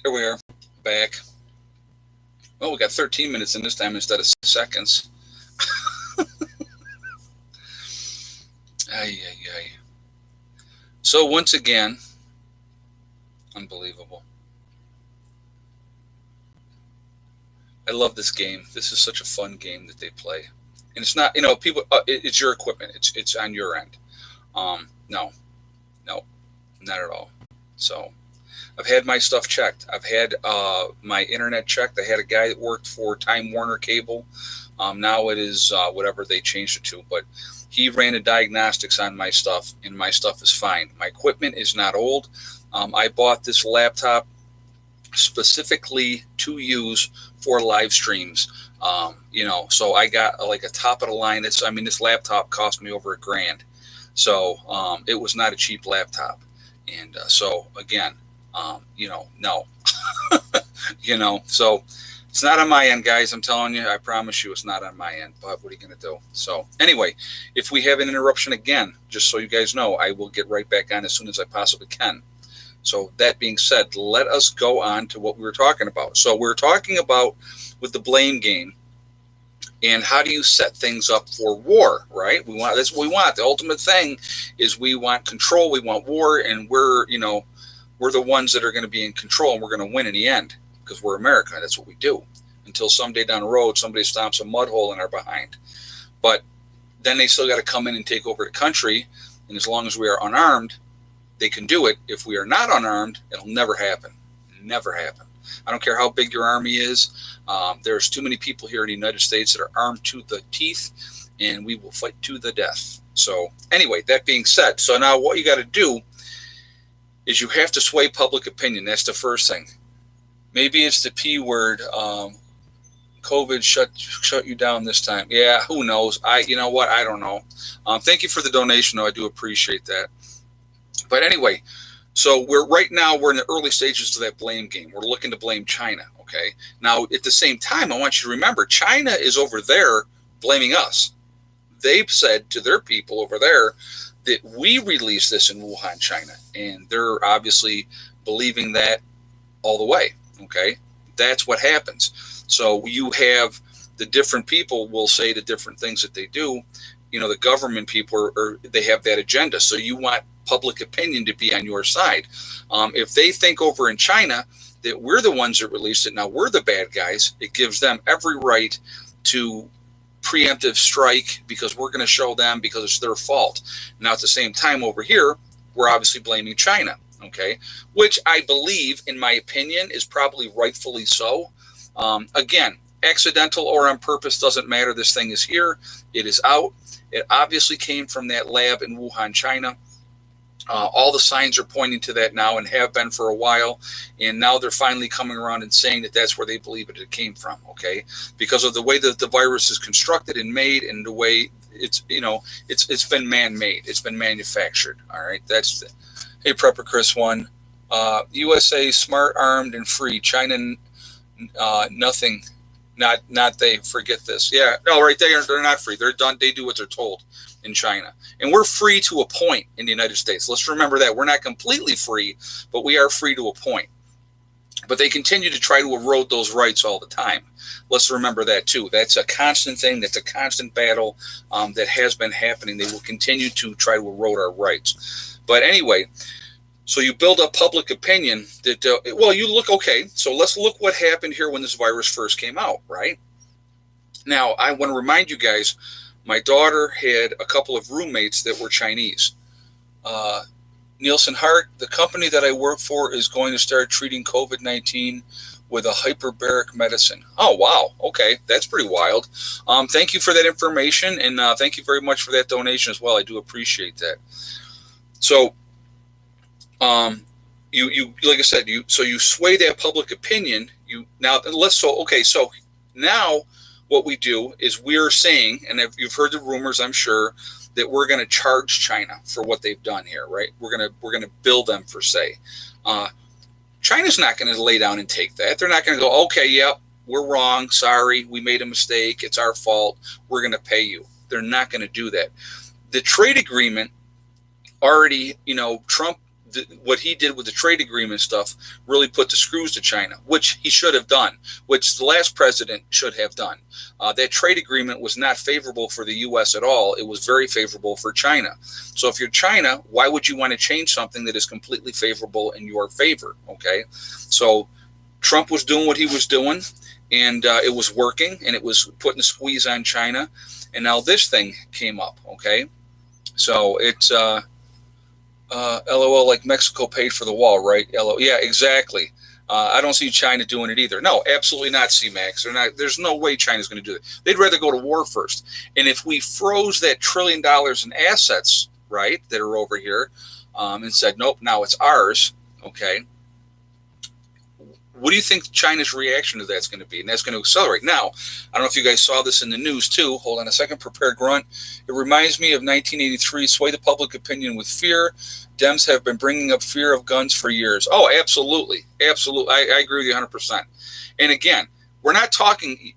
Here we are, back. Oh, we got 13 minutes in this time instead of 6 seconds. Ay, ay, ay. So once again, unbelievable. I love this game. This is such a fun game that they play, and it's not, people. It's your equipment. It's on your end. No, no, not at all. So I've had my stuff checked. I've had my internet checked. I had a guy that worked for Time Warner Cable. Now it is whatever they changed it to, but he ran a diagnostics on my stuff, and my stuff is fine. My equipment is not old. I bought this laptop specifically to use for live streams. So I got like a top of the line. This laptop cost me over $1,000. So it was not a cheap laptop. And so again, no, so it's not on my end, guys. I'm telling you, I promise you it's not on my end, but what are you going to do? So anyway, if we have an interruption again, just so you guys know, I will get right back on as soon as I possibly can. So that being said, let us go on to what we were talking about. So we're talking about with the blame game and how do you set things up for war, right? That's what we want. The ultimate thing is we want control, we want war, and we're the ones that are going to be in control, and we're going to win in the end because we're America. That's what we do. Until someday down the road, somebody stomps a mud hole in our behind. But then they still got to come in and take over the country, and as long as we are unarmed, they can do it. If we are not unarmed, it'll never happen. Never happen. I don't care how big your army is. There's too many people here in the United States that are armed to the teeth, and we will fight to the death. So anyway, that being said, so now what you got to do is you have to sway public opinion. That's the first thing. Maybe it's the P word. COVID shut you down this time. Yeah, who knows? You know what? I don't know. Thank you for the donation, though. I do appreciate that. But anyway, so we're in the early stages of that blame game. We're looking to blame China, okay? Now, at the same time, I want you to remember, China is over there blaming us. They've said to their people over there that we released this in Wuhan, China, and they're obviously believing that all the way, okay? That's what happens. So you have the different people will say the different things that they do. The government people they have that agenda. So you want public opinion to be on your side. If they think over in China that we're the ones that released it, now we're the bad guys, it gives them every right to preemptive strike because we're going to show them because it's their fault. Now, at the same time over here, we're obviously blaming China, okay, which I believe, in my opinion, is probably rightfully so. Again, accidental or on purpose doesn't matter. This thing is here. It is out. It obviously came from that lab in Wuhan, China. All the signs are pointing to that now and have been for a while. And now they're finally coming around and saying that that's where they believe it came from, okay? Because of the way that the virus is constructed and made and the way it's been man-made. It's been manufactured, all right? Hey, Prepper Chris 1. USA, smart, armed, and free. China, nothing. Not they. Forget this. Yeah, no, right. They're not free. They're done. They do what they're told in China, and we're free to a point in the United States. Let's remember that we're not completely free, but we are free to a point. But they continue to try to erode those rights all the time. Let's remember that too. That's a constant thing. That's a constant battle that has been happening. They will continue to try to erode our rights. But anyway. So you build up public opinion that, you look, okay, so let's look what happened here when this virus first came out, right? Now, I want to remind you guys, my daughter had a couple of roommates that were Chinese. Nielsen Hart, the company that I work for, is going to start treating COVID-19 with a hyperbaric medicine. Oh, wow. Okay, that's pretty wild. Thank you for that information, and thank you very much for that donation as well. I do appreciate that. So, you like I said, you sway that public opinion. So now what we do is we're saying, and if you've heard the rumors, I'm sure, that we're going to charge China for what they've done here, right? We're going to bill them for say. China's not going to lay down and take that. They're not going to go, okay, yep, we're wrong. Sorry, we made a mistake. It's our fault. We're going to pay you. They're not going to do that. The trade agreement already, Trump what he did with the trade agreement stuff really put the screws to China, which he should have done, which the last president should have done. That trade agreement was not favorable for the U.S. at all. It was very favorable for China. So if you're China, why would you want to change something that is completely favorable in your favor? Okay, so Trump was doing what he was doing, and it was working, and it was putting a squeeze on China, and now this thing came up. Okay, so it's LOL, like Mexico paid for the wall, right? LOL, yeah, exactly. I don't see China doing it either. No, absolutely not, C-Max. They're not. There's no way China's going to do it. They'd rather go to war first. And if we froze that $1 trillion in assets, right, that are over here, and said, nope, now it's ours, okay, what do you think China's reaction to that's going to be? And that's going to accelerate. Now, I don't know if you guys saw this in the news too. Hold on a second. Prepare grunt. It reminds me of 1983. Sway the public opinion with fear. Dems have been bringing up fear of guns for years. Oh, absolutely. Absolutely. I agree with you 100%. And again, we're not talking.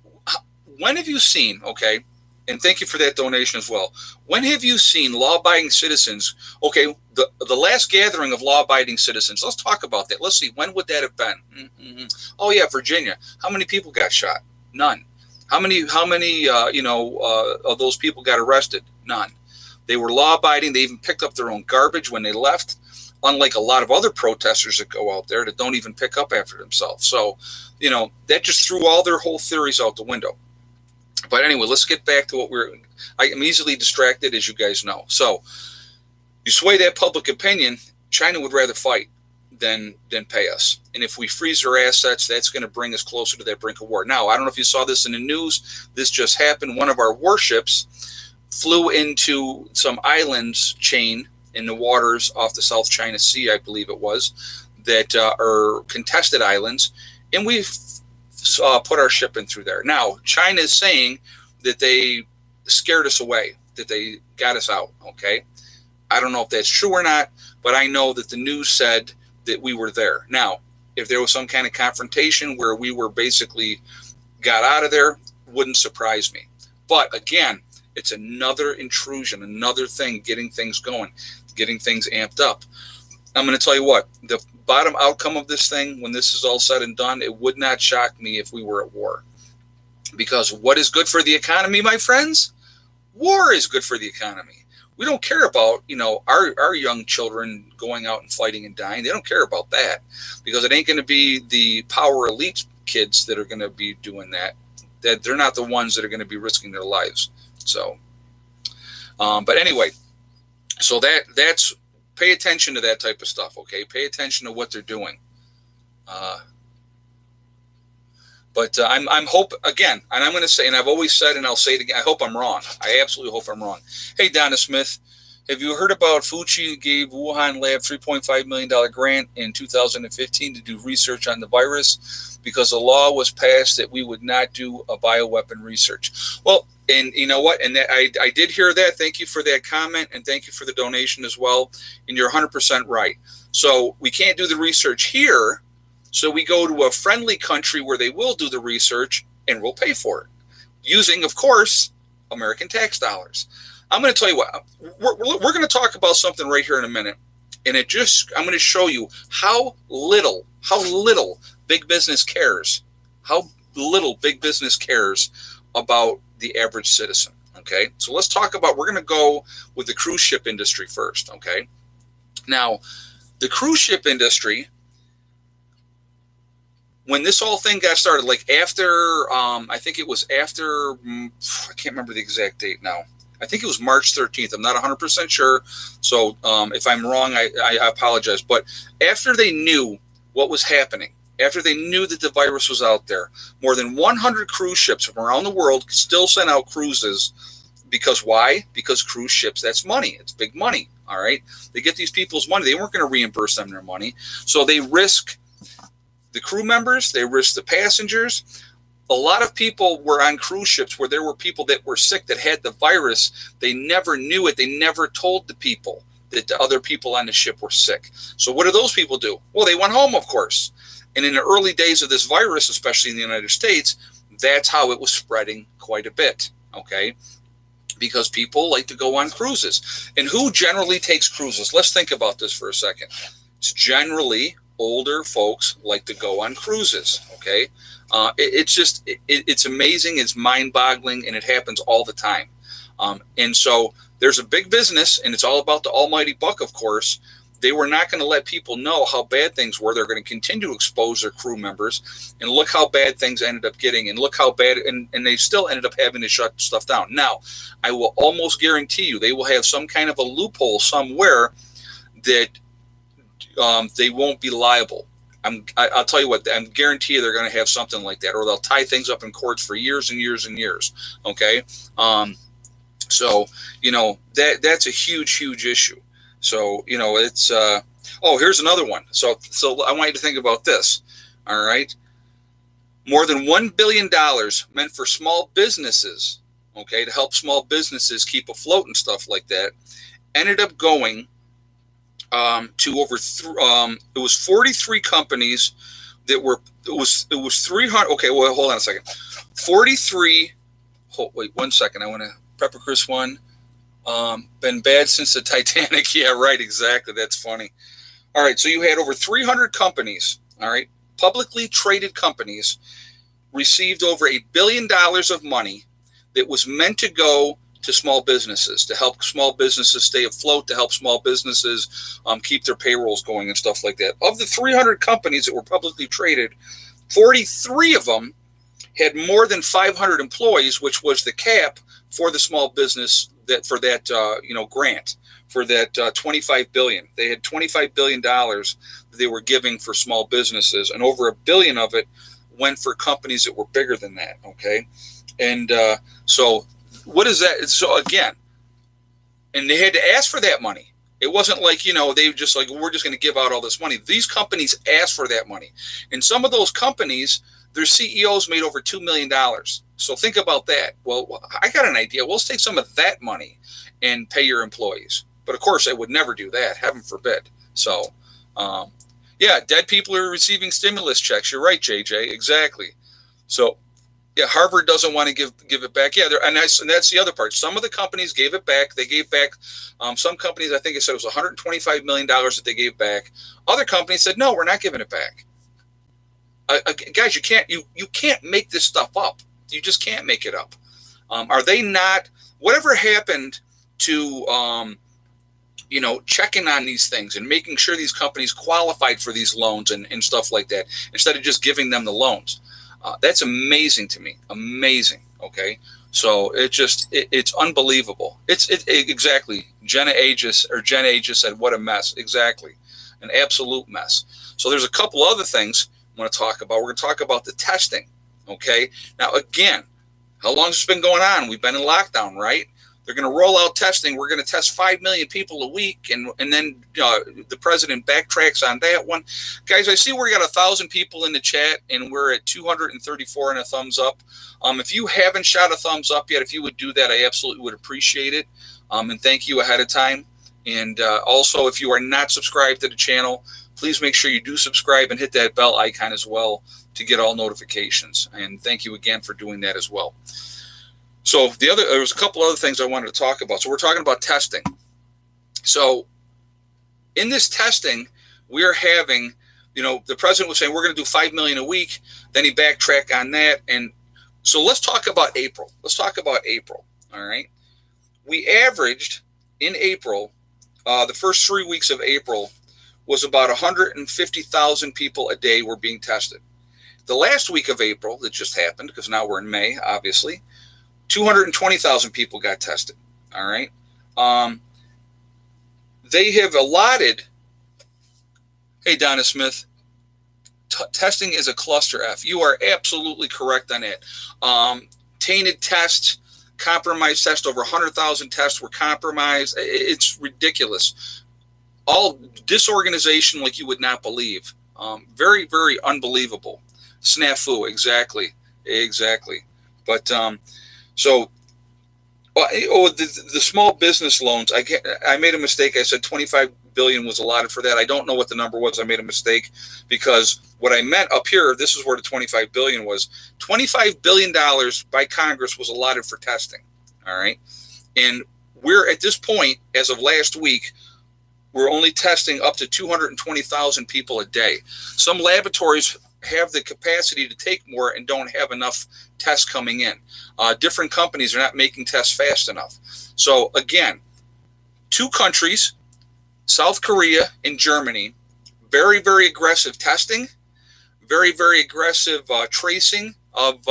When have you seen, okay, and thank you for that donation as well. When have you seen law-abiding citizens, okay, the last gathering of law-abiding citizens, let's talk about that. Let's see, when would that have been? Mm-hmm. Oh, yeah, Virginia. How many people got shot? None. How many of those people got arrested? None. They were law-abiding. They even picked up their own garbage when they left, unlike a lot of other protesters that go out there that don't even pick up after themselves. So, that just threw all their whole theories out the window. But anyway, let's get back to what I am easily distracted, as you guys know. So you sway that public opinion, China would rather fight than pay us. And if we freeze their assets, that's going to bring us closer to that brink of war. Now, I don't know if you saw this in the news. This just happened. One of our warships flew into some islands chain in the waters off the South China Sea, I believe it was, that are contested islands. And we put our ship in through there. Now, China is saying that they scared us away, that they got us out, okay? I don't know if that's true or not, but I know that the news said that we were there. Now, if there was some kind of confrontation where we were basically got out of there, wouldn't surprise me. But again, it's another intrusion, another thing, getting things going, getting things amped up. I'm going to tell you what, the bottom outcome of this thing, when this is all said and done, it would not shock me if we were at war. Because what is good for the economy, my friends? War is good for the economy. We don't care about, our young children going out and fighting and dying. They don't care about that, because it ain't going to be the power elite kids that are going to be doing that. That they're not the ones that are going to be risking their lives. So, but anyway, so that's, pay attention to that type of stuff, okay? Pay attention to what they're doing. But I'm hope, again, and I'm going to say, and I've always said, and I'll say it again, I hope I'm wrong. I absolutely hope I'm wrong. Hey, Donna Smith, have you heard about Fauci gave Wuhan lab $3.5 million grant in 2015 to do research on the virus because a law was passed that we would not do a bioweapon research? Well, and you know what? And that, I did hear that. Thank you for that comment, and thank you for the donation as well. And you're 100% right. So we can't do the research here. So we go to a friendly country where they will do the research and we'll pay for it, using, of course, American tax dollars. I'm going to tell you what, we're going to talk about something right here in a minute. And I'm going to show you how little big business cares, how little big business cares about the average citizen. Okay. So let's talk about, we're going to go with the cruise ship industry first. Okay. Now, the cruise ship industry, when this whole thing got started, like after, I think it was after, I can't remember the exact date now. I think it was March 13th. I'm not 100% sure. So if I'm wrong, I apologize. But after they knew what was happening, after they knew that the virus was out there, more than 100 cruise ships from around the world still sent out cruises. Because why? Because cruise ships, that's money. It's big money. All right. They get these people's money. They weren't going to reimburse them their money. So they risk the crew members, they risked the passengers. A lot of people were on cruise ships where there were people that were sick that had the virus. They never knew it. They never told the people that the other people on the ship were sick. So what do those people do? Well, they went home, of course. And in the early days of this virus, especially in the United States, that's how it was spreading quite a bit, okay? Because people like to go on cruises. And who generally takes cruises? Let's think about this for a second. It's generally older folks like to go on cruises. Okay, it's amazing, it's mind-boggling, and it happens all the time. And so there's a big business, and it's all about the almighty buck, of course. They were not going to let people know how bad things were. They're going to continue to expose their crew members, and look how bad things ended up getting, and look how bad, and they still ended up having to shut stuff down. Now, I will almost guarantee you they will have some kind of a loophole somewhere that they won't be liable. I'll tell you what, I guarantee you they're going to have something like that, or they'll tie things up in courts for years and years and years. Okay, so that's a huge issue. So it's here's another one. So I want you to think about this. All right, more than $1 billion meant for small businesses, okay, to help small businesses keep afloat and stuff like that, ended up going to over it was 43 companies that were, it was 300. Okay, well, hold on a second. 43. Wait 1 second. I want to Pepper Chris one. Been bad since the Titanic. Yeah, right. Exactly. That's funny. All right. So you had over 300 companies. All right. Publicly traded companies received over $1 billion of money that was meant to go to small businesses, to help small businesses stay afloat, to help small businesses keep their payrolls going and stuff like that. Of the 300 companies that were publicly traded, 43 of them had more than 500 employees, which was the cap for the small business grant for that $25 billion. They had $25 billion that they were giving for small businesses, and over $1 billion of it went for companies that were bigger than that. Okay, and so what is that? So again, and they had to ask for that money. It wasn't like they just like, we're just going to give out all this money. These companies asked for that money, and some of those companies, their CEOs made over $2 million. So think about that. Well, I got an idea. Well, let's take some of that money and pay your employees. But of course, I would never do that. Heaven forbid. So, dead people are receiving stimulus checks. You're right, JJ. Exactly. So, yeah, Harvard doesn't want to give it back. Yeah, and that's the other part. Some of the companies gave it back. They gave back some companies. I think it said it was $125 million that they gave back. Other companies said, no, we're not giving it back. Guys, you can't make this stuff up. You just can't make it up. Are they not? Whatever happened to checking on these things and making sure these companies qualified for these loans and stuff like that, instead of just giving them the loans? That's amazing to me. Amazing. Okay, so it's unbelievable. It's exactly. Jenna Aegis said, "What a mess." Exactly, an absolute mess. So there's a couple other things I want to talk about. We're going to talk about the testing. Okay. Now, again, how long has this been going on? We've been in lockdown, right? They're going to roll out testing. We're going to test 5 million people a week, and then the president backtracks on that one. Guys, I see we got 1,000 people in the chat, and we're at 234 and a thumbs up. If you haven't shot a thumbs up yet, if you would do that, I absolutely would appreciate it. And thank you ahead of time. And also, if you are not subscribed to the channel, please make sure you do subscribe and hit that bell icon as well to get all notifications. And thank you again for doing that as well. So there was a couple other things I wanted to talk about. So we're talking about testing. So in this testing, we're having, the president was saying we're going to do 5 million a week. Then he backtracked on that. And so let's talk about April. All right. We averaged in April, the first 3 weeks of April, was about 150,000 people a day were being tested. The last week of April that just happened, because now we're in May, obviously, 220,000 people got tested. All right. They have allotted, hey, Donna Smith, testing is a cluster F. You are absolutely correct on that. Tainted tests, compromised tests, over 100,000 tests were compromised. It's ridiculous. All disorganization like you would not believe. Very, very unbelievable. Snafu, exactly. But the small business loans. I made a mistake. I said 25 billion was allotted for that. I don't know what the number was. I made a mistake because what I meant up here, this is where the 25 billion was. $25 billion by Congress was allotted for testing. All right, and we're at this point, as of last week, we're only testing up to 220,000 people a day. Some laboratories have the capacity to take more and don't have enough tests coming in. Different companies are not making tests fast enough. So again, two countries, South Korea and Germany, very, very aggressive testing, very, very aggressive tracing of,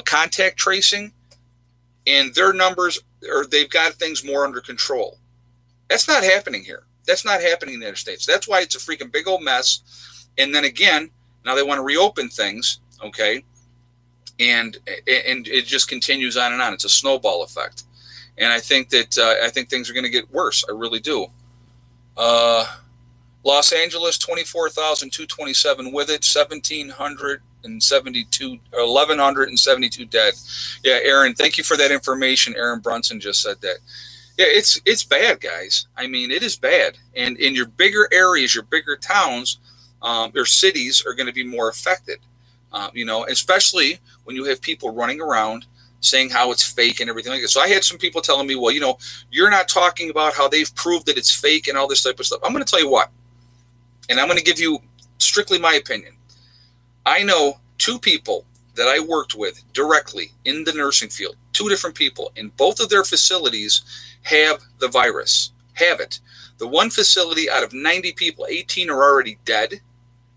contact tracing, and their numbers, or they've got things more under control. That's not happening here. That's not happening in the United States. That's why it's a freaking big old mess. And then again, now they want to reopen things, okay? And it just continues on and on. It's a snowball effect. And I think that things are going to get worse. I really do. Los Angeles, 24,227 with it, 1,172 dead. Yeah, Aaron, thank you for that information. Aaron Brunson just said that. Yeah, it's bad, guys. I mean, it is bad. And in your bigger areas, your bigger towns, or cities are going to be more affected. Especially when you have people running around saying how it's fake and everything like that. So I had some people telling me, well, you're not talking about how they've proved that it's fake and all this type of stuff. I'm going to tell you what, and I'm going to give you strictly my opinion. I know two people that I worked with directly in the nursing field, two different people, and both of their facilities have the virus, have it. The one facility out of 90 people, 18 are already dead,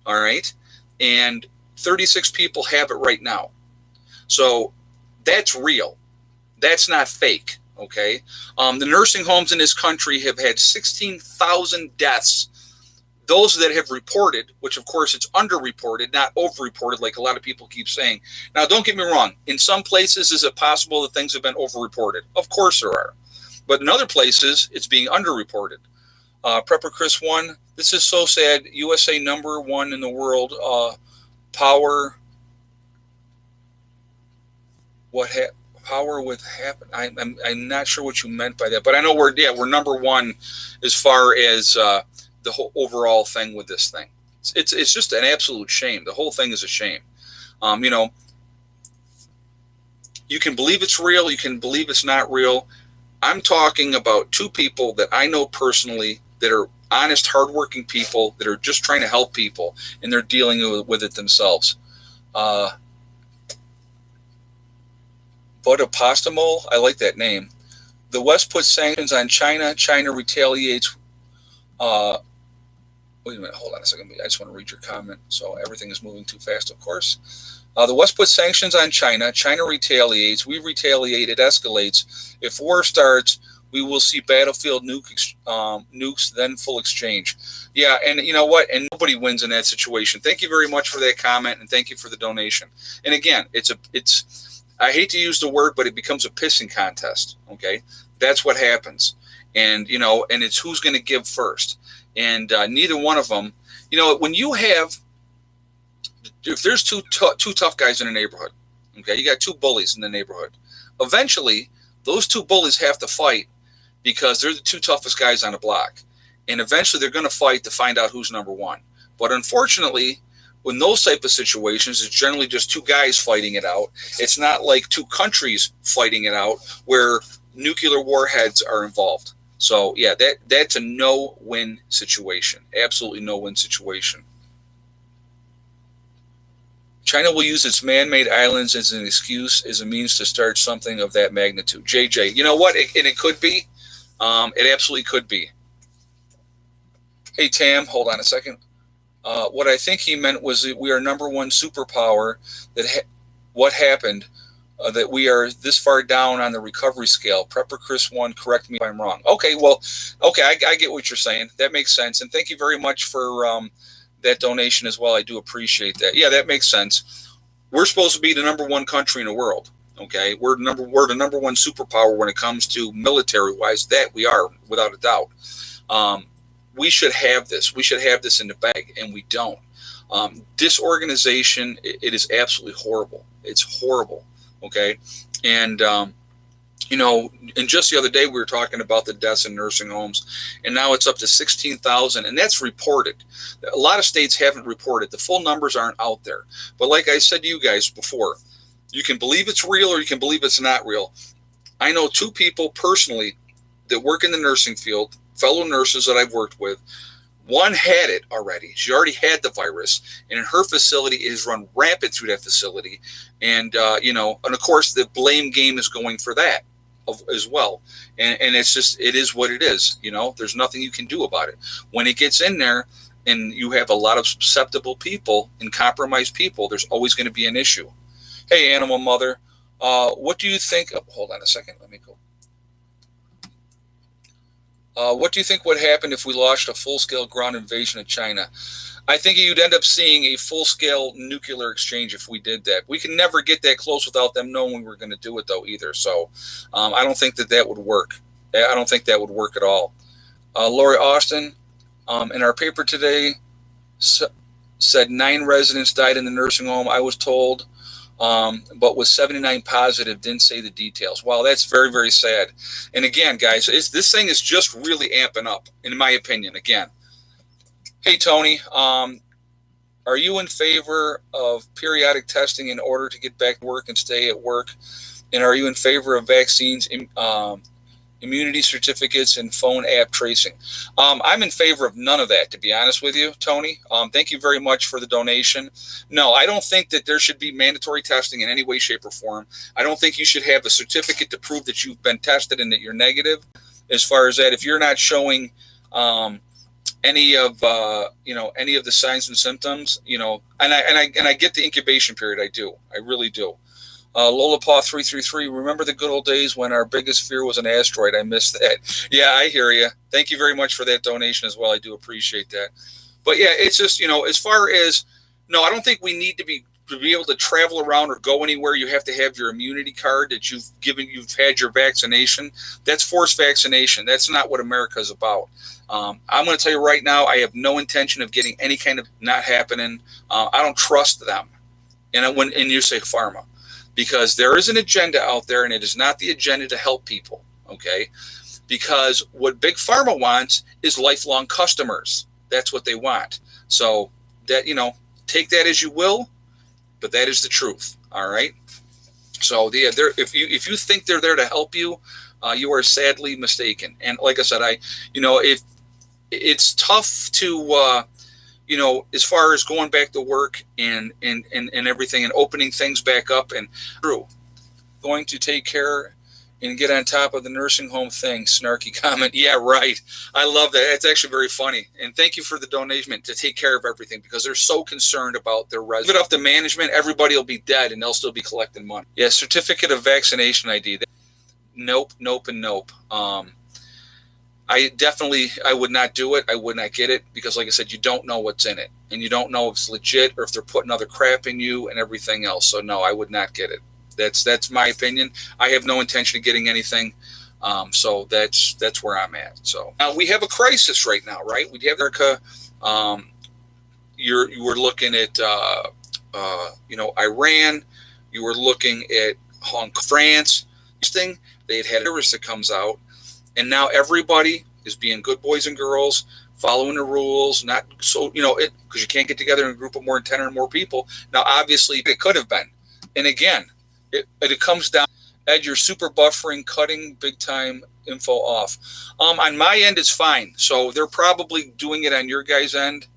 all right, and 36 people have it right now. So that's real. That's not fake, okay? The nursing homes in this country have had 16,000 deaths. Those that have reported, which of course it's underreported, not overreported like a lot of people keep saying. Now, don't get me wrong. In some places, is it possible that things have been overreported? Of course there are. But in other places, it's being underreported. Prepper Chris 1, this is so sad. USA #1 in the world. Power. Power with happen? I'm not sure what you meant by that, but I know we're #1 as far as the whole overall thing with this thing. It's just an absolute shame. The whole thing is a shame. You can believe it's real. You can believe it's not real. I'm talking about two people that I know personally that are honest, hardworking people that are just trying to help people, and they're dealing with it themselves. Vodapastamol, I like that name. The West puts sanctions on China. China retaliates. Wait a minute, hold on a second. I just want to read your comment. So everything is moving too fast, of course. The West puts sanctions on China. China retaliates. We retaliate. It escalates. If war starts, we will see battlefield nukes, then full exchange. Yeah, and you know what? And nobody wins in that situation. Thank you very much for that comment, and thank you for the donation. And again, it's I hate to use the word, but it becomes a pissing contest. Okay, that's what happens. And and it's who's going to give first. And neither one of them. When you have, if there's two tough guys in a neighborhood, okay, you got two bullies in the neighborhood. Eventually, those two bullies have to fight because they're the two toughest guys on the block. And eventually they're going to fight to find out who's #1. But unfortunately, in those type of situations, it's generally just two guys fighting it out. It's not like two countries fighting it out where nuclear warheads are involved. So, yeah, that's a no-win situation. Absolutely no-win situation. China will use its man-made islands as an excuse, as a means to start something of that magnitude. JJ, you know what? And it could be. It absolutely could be. Hey, Tam, hold on a second. What I think he meant was that we are #1 superpower. What happened? That we are this far down on the recovery scale. Prepper Chris 1, correct me if I'm wrong. Okay, I get what you're saying. That makes sense. And thank you very much for that donation as well. I do appreciate that. Yeah, that makes sense. We're supposed to be the #1 country in the world. Okay, we're the #1 superpower when it comes to military-wise. That we are, without a doubt. We should have this. We should have this in the bag, and we don't. Disorganization, it is absolutely horrible. It's horrible. Okay, and and just the other day we were talking about the deaths in nursing homes, and now it's up to 16,000, and that's reported. A lot of states haven't reported. The full numbers aren't out there. But like I said to you guys before, you can believe it's real or you can believe it's not real. I know two people personally that work in the nursing field, fellow nurses that I've worked with, one had it already. She already had the virus, and in her facility, it has run rampant through that facility. And, and of course, the blame game is going for that as well. And it's just, it is what it is. There's nothing you can do about it. When it gets in there and you have a lot of susceptible people and compromised people, there's always going to be an issue. Hey, Animal Mother, what do you think? Oh, hold on a second. Let me go. What do you think would happen if we launched a full-scale ground invasion of China? I think you'd end up seeing a full-scale nuclear exchange if we did that. We can never get that close without them knowing we were going to do it, though, either. So I don't think that would work. I don't think that would work at all. Lori Austin, in our paper today, said 9 residents died in the nursing home, I was told, but was 79 positive, didn't say the details. Wow, that's very, very sad. And again, guys, this thing is just really amping up, in my opinion, again. Hey, Tony, are you in favor of periodic testing in order to get back to work and stay at work? And are you in favor of vaccines, immunity certificates, and phone app tracing? I'm in favor of none of that, to be honest with you, Tony. Thank you very much for the donation. No, I don't think that there should be mandatory testing in any way, shape, or form. I don't think you should have a certificate to prove that you've been tested and that you're negative. As far as that, if you're not showing any of the signs and symptoms, and I get the incubation period. I do. I really do. Lola Paw 333. Remember the good old days when our biggest fear was an asteroid? I missed that. Yeah, I hear you. Thank you very much for that donation as well. I do appreciate that. But yeah, it's just, as far as, no, I don't think we need to be able to travel around or go anywhere. You have to have your immunity card that you've had your vaccination. That's forced vaccination. That's not what America is about. I'm going to tell you right now, I have no intention of getting any kind of, not happening. I don't trust them. And you say pharma, because there is an agenda out there, and it is not the agenda to help people. Okay. Because what Big Pharma wants is lifelong customers. That's what they want. So that, take that as you will, but that is the truth. All right. So if you think they're there to help you, you are sadly mistaken. And like I said, if it's tough to, as far as going back to work and everything and opening things back up and through, going to take care and get on top of the nursing home thing. Snarky comment. Yeah, right. I love that. It's actually very funny. And thank you for the donation to take care of everything, because they're so concerned about their residents. Give it up to management, everybody will be dead and they'll still be collecting money. Yeah, certificate of vaccination ID. Nope, and nope. I would not do it. I would not get it, because like I said, you don't know what's in it, and you don't know if it's legit or if they're putting other crap in you and everything else. So no, I would not get it. That's my opinion. I have no intention of getting anything. So that's where I'm at. So now we have a crisis right now, right? We have America. You were looking at Iran. You were looking at France. Thing they had a virus that comes out, and now everybody is being good boys and girls, following the rules. Not so because you can't get together in a group of more than 10 or more people. Now, obviously, it could have been, and again. It comes down, Ed, you're super buffering, cutting big time info off. On my end, it's fine. So they're probably doing it on your guys' end.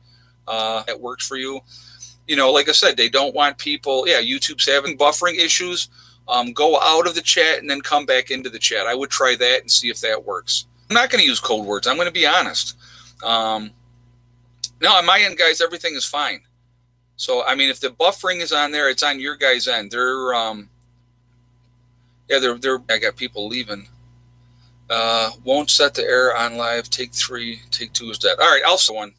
That works for you. Like I said, they don't want people. Yeah, YouTube's having buffering issues. Go out of the chat and then come back into the chat. I would try that and see if that works. I'm not going to use code words. I'm going to be honest. No, on my end, guys, everything is fine. So, I mean, if the buffering is on there, it's on your guys' end. They're I got people leaving. Won't set the error on live. Take 3, take 2 is dead. All right, also one.